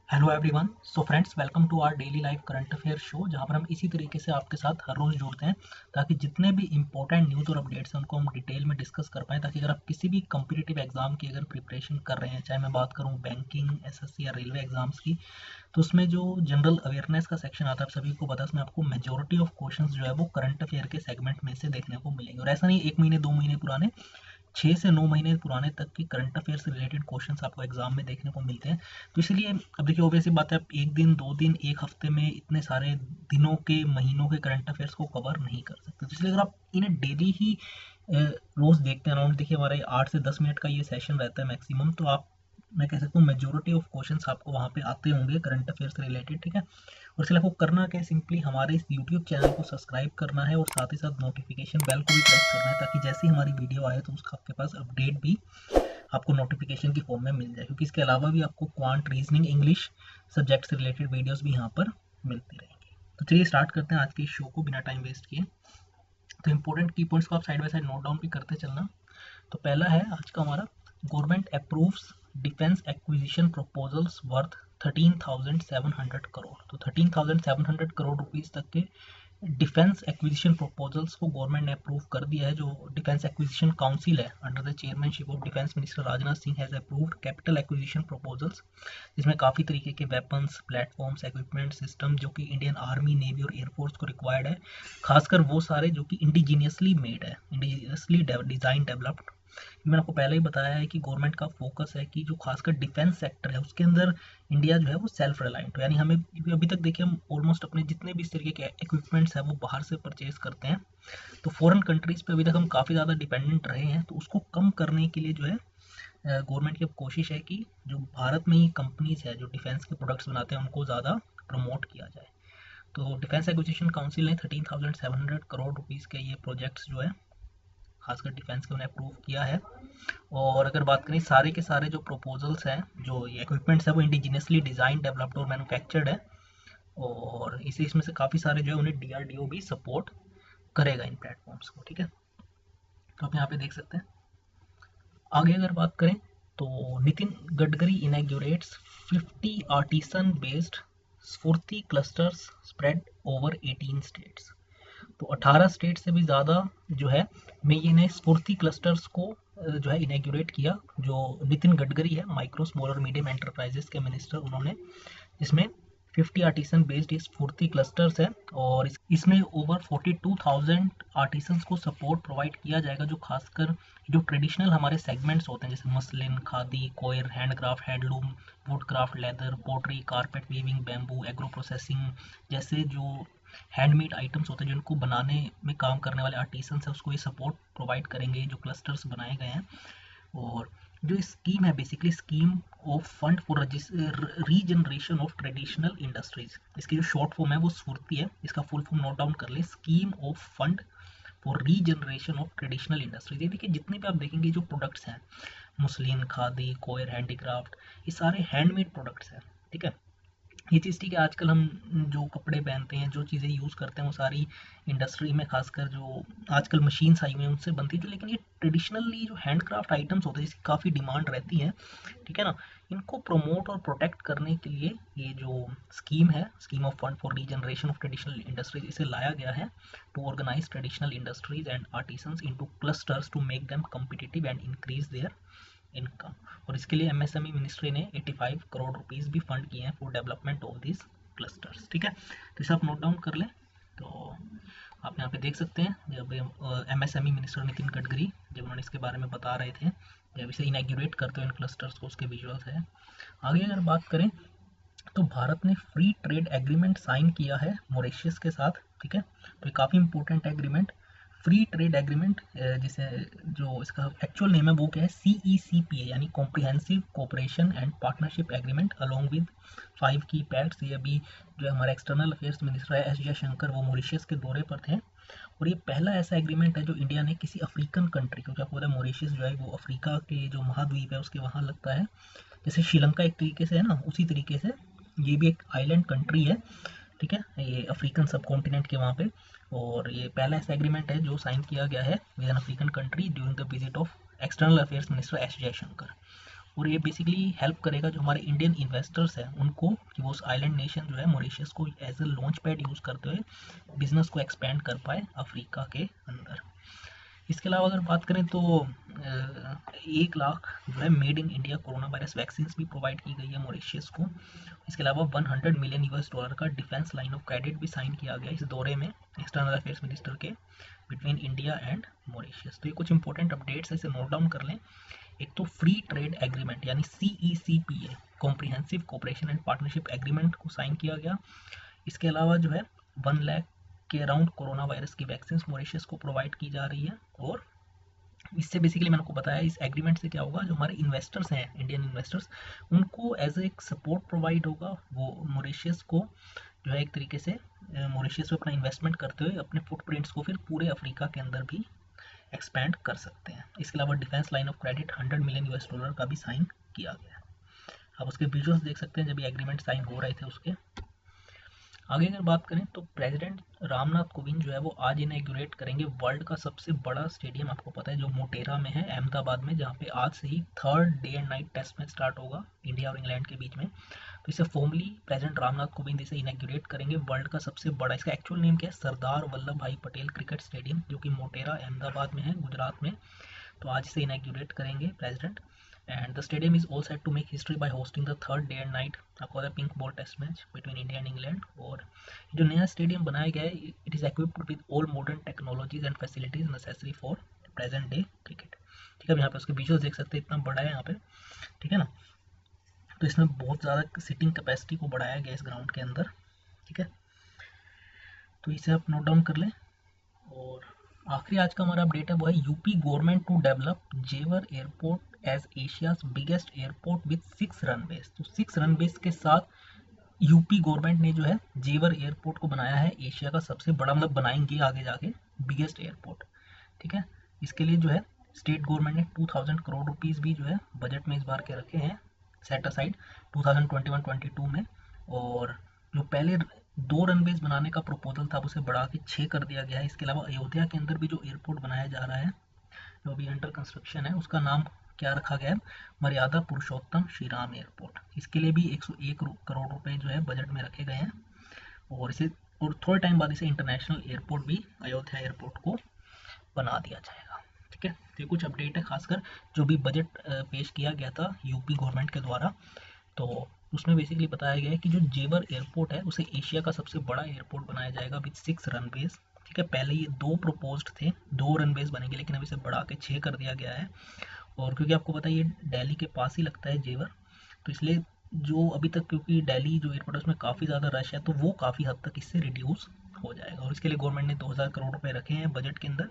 Hello everyone. So friends, welcome to our daily life current affair show, जहां पर हम इसी तरीके से आपके साथ हर रोज जुड़ते हैं ताकि जितने भी इंपॉर्टेंट न्यूज़ और अपडेट्स हैं उनको हम डिटेल में डिस्कस कर पाएँ, ताकि अगर आप किसी भी कॉम्पिटिटिव एग्जाम की अगर प्रिपरेशन कर रहे हैं, चाहे मैं बात करूं बैंकिंग, एसएससी या रेलवे एग्जाम्स की, तो उसमें जो जनरल अवेयरनेस का सेक्शन आता है, आप सभी को पता है, उसमें आपको मेजोरिटी ऑफ क्वेश्चंस जो है वो करंट अफेयर के सेगमेंट में से देखने को मिलेंगे। और ऐसा नहीं 1 महीने 2 महीने पुराने, 6 से 9 महीने पुराने तक की करंट अफेयर से रिलेटेड क्वेश्चंस आपको एग्जाम में देखने को मिलते हैं। तो इसलिए अब देखिए, ऑब्वियस सी बात है, आप एक दिन 2 दिन एक हफ्ते में इतने सारे दिनों के महीनों के करंट अफेयर्स को कवर नहीं कर सकते। तो इसलिए अगर आप इन्हें डेली ही रोज देखते हैं, अराउंड देखिए हमारे 8 से 10 मिनट का ये सेशन रहता है मैक्सिमम, तो आप, मैं कह सकता हूँ, मेजोरिटी ऑफ क्वेश्चंस आपको वहाँ पे आते होंगे करंट अफेयर से रिलेटेड। ठीक है, और इसलिए आपको करना क्या है, सिंपली हमारे इस यूट्यूब चैनल को सब्सक्राइब करना है और साथ ही साथ नोटिफिकेशन बेल को भी प्रेस करना है, ताकि जैसे ही हमारी वीडियो आए तो उसका आपके पास अपडेट भी आपको नोटिफिकेशन की फॉर्म में मिल जाए। क्योंकि इसके अलावा भी आपको क्वांट, रीजनिंग, इंग्लिश सब्जेक्ट से रिलेटेड वीडियोस भी यहाँ पर मिलती रहेंगी। तो चलिए स्टार्ट करते हैं आज के इस शो को बिना टाइम वेस्ट किए। तो इंपॉर्टेंट की पॉइंट्स को आप side by side note down भी करते चलना। तो पहला है आज का हमारा, government approves defence acquisition proposals worth 13,700 crore. तो 13,700 करोड़ रुपीस तक के डिफेंस एक्विजिशन प्रपोजल्स को गवर्नमेंट ने अप्रूव कर दिया है। जो डिफेंस एक्विजिशन काउंसिल है under the chairmanship of defence minister Rajnath Singh has approved capital acquisition proposals, जिसमें काफ़ी तरीके के वेपन्स, प्लेटफॉर्म्स, इक्विपमेंट, सिस्टम जो कि इंडियन आर्मी, नेवी और एयरफोर्स को रिक्वायर्ड है, खासकर वो सारे जो कि इंडिजीनियसली मेड है, इंडिजीनियसली डिज़ाइन डेवलप्ड। मैंने आपको पहले ही बताया है कि गवर्नमेंट का फोकस है कि जो खासकर डिफेंस सेक्टर है उसके अंदर इंडिया जो है वो सेल्फ रिलायंट हो, यानी हमें अभी तक देखिए हम ऑलमोस्ट अपने जितने भी इस तरीके के इक्विपमेंट्स हैं वो बाहर से परचेज करते हैं। तो फॉरेन कंट्रीज पे अभी तक हम काफ़ी ज़्यादा डिपेंडेंट रहे हैं। तो उसको कम करने के लिए जो है गवर्नमेंट की अब कोशिश है कि जो भारत में ही कंपनीज है जो डिफेंस के प्रोडक्ट्स बनाते हैं उनको ज़्यादा प्रमोट किया जाए। तो डिफेंस एक्विजिशन काउंसिल ने 13,700 करोड़ रुपीज़ के ये प्रोजेक्ट्स जो है खासकर डिफेंस के, उन्हें अप्रूव किया है। और अगर बात करें, सारे के सारे जो प्रपोजल्स हैं, जो ये इक्विपमेंट्स है, वो इंडिजिनियसली डिज़ाइन, डेवलप्ड और मैन्युफैक्चर्ड है। और इसी इसमें से काफ़ी सारे जो है उन्हें डीआरडीओ भी सपोर्ट करेगा इन प्लेटफॉर्म्स को। ठीक है, तो आप यहाँ पे देख सकते हैं। आगे अगर बात करें तो Nitin Gadkari inaugurates 50 artisan based स्फूर्ति क्लस्टर्स स्प्रेड ओवर 18 स्टेट्स। तो 18 स्टेट से भी ज़्यादा जो है में ये ने स्फूर्ति क्लस्टर्स को जो है इनॉग्रेट किया। जो नितिन गडकरी है, माइक्रो स्मॉल और मीडियम एंटरप्राइजेस के मिनिस्टर, उन्होंने इसमें 50 आर्टिसन बेस्ड स्फूर्ति क्लस्टर्स है और इसमें ओवर 42,000 आर्टिसंस को सपोर्ट प्रोवाइड किया जाएगा, जो खासकर जो ट्रेडिशनल हमारे सेगमेंट्स होते हैं, जैसे muslin, khadi, coir, handcraft, handloom, woodcraft, leather, pottery, carpet weaving, bamboo, agro processing जैसे जो हैंडमेड आइटम्स होते हैं जिनको बनाने में काम करने वाले आर्टिसंस है, उसको ये सपोर्ट प्रोवाइड करेंगे जो क्लस्टर्स बनाए गए हैं। और जो स्कीम है, basically scheme of fund for regeneration of traditional industries, इसकी जो शॉर्ट फॉर्म है वो स्फूर्ति है। इसका फुल फॉर्म नोट डाउन कर ले, scheme of fund for regeneration of traditional industries. ये देखिए, जितने भी आप देखेंगे जो प्रोडक्ट्स हैं, मुस्लिन, खादी, कोयर, हैंडीक्राफ्ट, ये सारे हैंडमेड प्रोडक्ट्स हैं। ठीक है, ये चीज़ ठीक है, आजकल हम जो कपड़े पहनते हैं, जो चीज़ें यूज़ करते हैं, वो सारी इंडस्ट्री में, खासकर जो आजकल मशीन्स आई हुई हैं उनसे बनती है जो, लेकिन ये ट्रेडिशनली जो हैंडक्राफ्ट आइटम्स होते हैं जिसकी काफ़ी डिमांड रहती है, ठीक है ना, इनको प्रमोट और प्रोटेक्ट करने के लिए ये जो स्कीम है, scheme of fund for regeneration of traditional industries, इसे लाया गया है to organise traditional industries and artisans into clusters to make them competitive and increase their income. और इसके लिए एमएसएमई मिनिस्ट्री ने 85 करोड़ रुपीस भी फंड किए हैं for development of this clusters. ठीक है, तो इसे आप नोट डाउन कर लें। तो आप यहाँ पे देख सकते हैं, जब एमएसएमई मिनिस्टर नितिन गडकरी जब उन्होंने इसके बारे में बता रहे थे, जब इसे इनॉग्रेट करते हुए इन क्लस्टर्स को, उसके विजुअल्स है। आगे अगर बात करें तो भारत ने फ्री ट्रेड एग्रीमेंट साइन किया है मॉरिशस के साथ। ठीक है, तो ये काफ़ी important agreement, free trade agreement, जिसे जो इसका एक्चुअल नेम है वो क्या है, CECPA, यानी comprehensive cooperation and partnership agreement along with 5 की पैक्ट्स। ये अभी जो हमारे एक्सटर्नल अफेयर्स मिनिस्टर है एस जयशंकर, वो मॉरिशस के दौरे पर थे। और ये पहला ऐसा एग्रीमेंट है जो इंडिया ने किसी अफ्रीकन कंट्री, क्योंकि आपको पता है मॉरिशस जो है वो अफ्रीका के जो महाद्वीप है उसके वहाँ लगता है, जैसे श्रीलंका एक तरीके से है ना, उसी तरीके से ये भी एक आइलैंड कंट्री है। ठीक है, ये अफ्रीकन सब कॉन्टिनेंट के वहाँ पे, और ये पहला ऐसा एग्रीमेंट है जो साइन किया गया है with an African country during the visit of external affairs minister S Jaishankar. और ये बेसिकली हेल्प करेगा जो हमारे इंडियन इन्वेस्टर्स हैं उनको, कि वो उस आइलैंड नेशन जो है मॉरिशस को as a launch pad use करते हुए बिजनेस को एक्सपेंड कर पाए अफ्रीका के अंदर। इसके अलावा अगर बात करें तो 1 लाख जो है made in India corona virus vaccine भी प्रोवाइड की गई है मॉरिशस को। इसके अलावा 100 मिलियन यूएस डॉलर का डिफेंस लाइन ऑफ क्रेडिट भी साइन किया गया इस दौरे में एक्सटर्नल अफेयर्स मिनिस्टर के बिटवीन इंडिया एंड मॉरिशस। तो ये कुछ इंपॉर्टेंट अपडेट्स ऐसे नोट डाउन कर लें। एक तो फ्री ट्रेड एग्रीमेंट यानी CECPA comprehensive cooperation and partnership agreement को साइन किया गया। इसके अलावा जो है 1 लाख के अराउंड कोरोना वायरस की वैक्सीन मॉरिशस को प्रोवाइड की जा रही है। और इससे बेसिकली मैंने आपको बताया इस एग्रीमेंट से क्या होगा, जो हमारे इन्वेस्टर्स हैं इंडियन इन्वेस्टर्स उनको एज ए सपोर्ट प्रोवाइड होगा। वो मॉरिशस को जो है एक तरीके से मॉरिशस में अपना इन्वेस्टमेंट करते हुए अपने फुटप्रिंट्स को फिर पूरे अफ्रीका के अंदर भी एक्सपेंड कर सकते हैं। इसके अलावा defence line of credit 100 million US dollar का भी साइन किया गया है। आप उसके विजुअल्स देख सकते हैं जब ये एग्रीमेंट साइन हो रहे थे उसके। आगे अगर बात करें तो प्रेसिडेंट रामनाथ कोविंद जो है वो आज इनॉग्रेट करेंगे वर्ल्ड का सबसे बड़ा स्टेडियम, आपको पता है जो मोटेरा में है अहमदाबाद में, जहाँ पे आज से ही 3rd day and night test match start होगा इंडिया और इंग्लैंड के बीच में। तो इसे फॉर्मली प्रेसिडेंट रामनाथ कोविंद इसे इनॉग्रेट करेंगे वर्ल्ड का सबसे बड़ा। इसका एक्चुअल नेम क्या है, सरदार वल्लभ भाई पटेल क्रिकेट स्टेडियम, जो कि मोटेरा अहमदाबाद में है गुजरात में। तो आज इसे इनॉग्रेट करेंगे president. And the stadium is all set to make history by hosting the 3rd day and night आपको पता pink ball test match between India and England. और जो नया स्टेडियम बनाया गया है it is equipped with all modern technologies and facilities necessary for present day cricket. ठीक है, यहाँ पे उसके विजुअल्स देख सकते हैं, इतना बड़ा है यहाँ पे, ठीक है ना। तो इसमें बहुत ज़्यादा सिटिंग कैपेसिटी को बढ़ाया गया इस ग्राउंड के अंदर, ठीक है। तो इसे आप नोट डाउन कर लें। और आखिरी आज का हमारा अपडेट है वो है UP government to develop Jewar airport as Asia's biggest airport with 6 runways. तो 6 रनवेज के साथ यूपी गवर्नमेंट ने जो है जेवर एयरपोर्ट को बनाया है एशिया का सबसे बड़ा, मतलब बनाएंगे आगे जाके बिगेस्ट एयरपोर्ट, ठीक है। इसके लिए जो है स्टेट गवर्नमेंट ने 2000 करोड़ रुपीज़ भी जो है बजट में इस बार के रखे हैं सेट असाइड 2021-22 में। और जो पहले 2 रनवेज बनाने का प्रपोजल था उसे बढ़ा के 6 कर दिया गया है। इसके अलावा अयोध्या के अंदर भी जो एयरपोर्ट बनाया जा रहा है जो अभी अंडर कंस्ट्रक्शन है उसका नाम क्या रखा गया है, मर्यादा पुरुषोत्तम श्री राम एयरपोर्ट। इसके लिए भी 101 करोड़ रुपए जो है बजट में रखे गए हैं। और इसे और थोड़े टाइम बाद इसे इंटरनेशनल एयरपोर्ट भी अयोध्या एयरपोर्ट को बना दिया जाएगा, ठीक है। तो ये कुछ अपडेट है खासकर जो भी बजट पेश किया गया था यूपी गवर्नमेंट के द्वारा। तो उसमें बेसिकली बताया गया है कि जो जेवर एयरपोर्ट है उसे एशिया का सबसे बड़ा एयरपोर्ट बनाया जाएगा विद 6 रनवेज, ठीक है। पहले ये 2 प्रपोज्ड थे, 2 रनवेज बनेंगे, लेकिन अभी इसे बढ़ा के 6 कर दिया गया है। और क्योंकि आपको पता है ये दिल्ली के पास ही लगता है जेवर, तो इसलिए जो अभी तक, क्योंकि दिल्ली जो एयरपोर्ट है उसमें काफ़ी ज़्यादा रश है, तो वो काफ़ी हद तक इससे रिड्यूस हो जाएगा। और इसके लिए गवर्नमेंट ने 2000 करोड़ रुपए रखे हैं बजट के अंदर।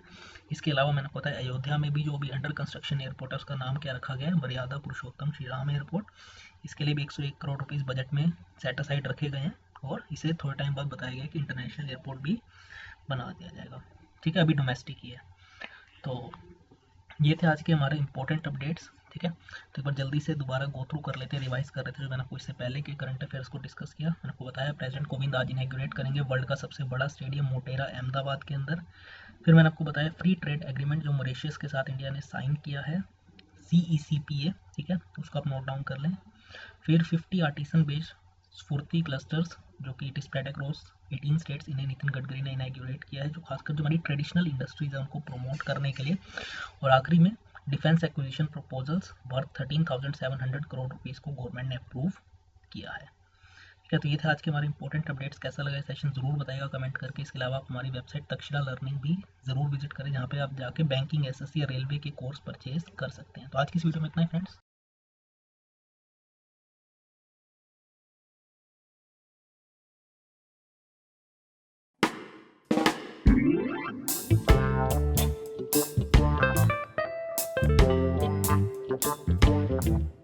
इसके अलावा मैंने पता है अयोध्या में भी जो अभी अंडर कंस्ट्रक्शन एयरपोर्ट है उसका नाम क्या रखा गया है, मर्यादा पुरुषोत्तम श्री राम एयरपोर्ट। इसके लिए भी 101 करोड़ रुपीज़ बजट में सेट असाइड रखे गए हैं। और इसे थोड़े टाइम बाद बताया गया कि इंटरनेशनल एयरपोर्ट भी बना दिया जाएगा, ठीक है। अभी डोमेस्टिक ही है। तो ये थे आज के हमारे इंपॉर्टेंट अपडेट्स, ठीक है। तो एक बार जल्दी से दोबारा गो थ्रू कर लेते हैं, रिवाइज कर रहे थे जो मैंने आपको इससे पहले के करंट अफेयर्स को डिस्कस किया। मैंने आपको बताया प्रेसिडेंट कोविंद आज इनॉग्रेट करेंगे वर्ल्ड का सबसे बड़ा स्टेडियम मोटेरा अहमदाबाद के अंदर। फिर मैंने आपको बताया फ्री ट्रेड एग्रीमेंट जो मॉरिशस के साथ इंडिया ने साइन किया है CECPA, ठीक है, उसको आप नोट डाउन कर लें। फिर 50 आर्टिसन बेस्ड स्फूर्ति क्लस्टर्स जो कि इट स्प्रेड अक्रॉस 18 स्टेट्स, इन्हें नितिन गडकरी ने इनॉग्रेट किया है, जो खासकर जो हमारी ट्रेडिशनल इंडस्ट्रीज है उनको प्रमोट करने के लिए। और आखिरी में defence acquisition proposals worth 13,700 crore rupees को गवर्नमेंट ने अप्रूव किया है, ठीक है। तो ये थे आज के हमारे इंपॉर्टेंट अपडेट्स। कैसा लगा सेशन ज़रूर बताइएगा कमेंट करके। इसके अलावा आप हमारी वेबसाइट तक्षशिला लर्निंग भी ज़रूर विजिट करें, जहाँ पे आप जाके बैंकिंग, SSC या रेलवे के कोर्स परचेज कर सकते हैं। तो आज की इस वीडियो में इतना ही फ्रेंड्स। Thank you.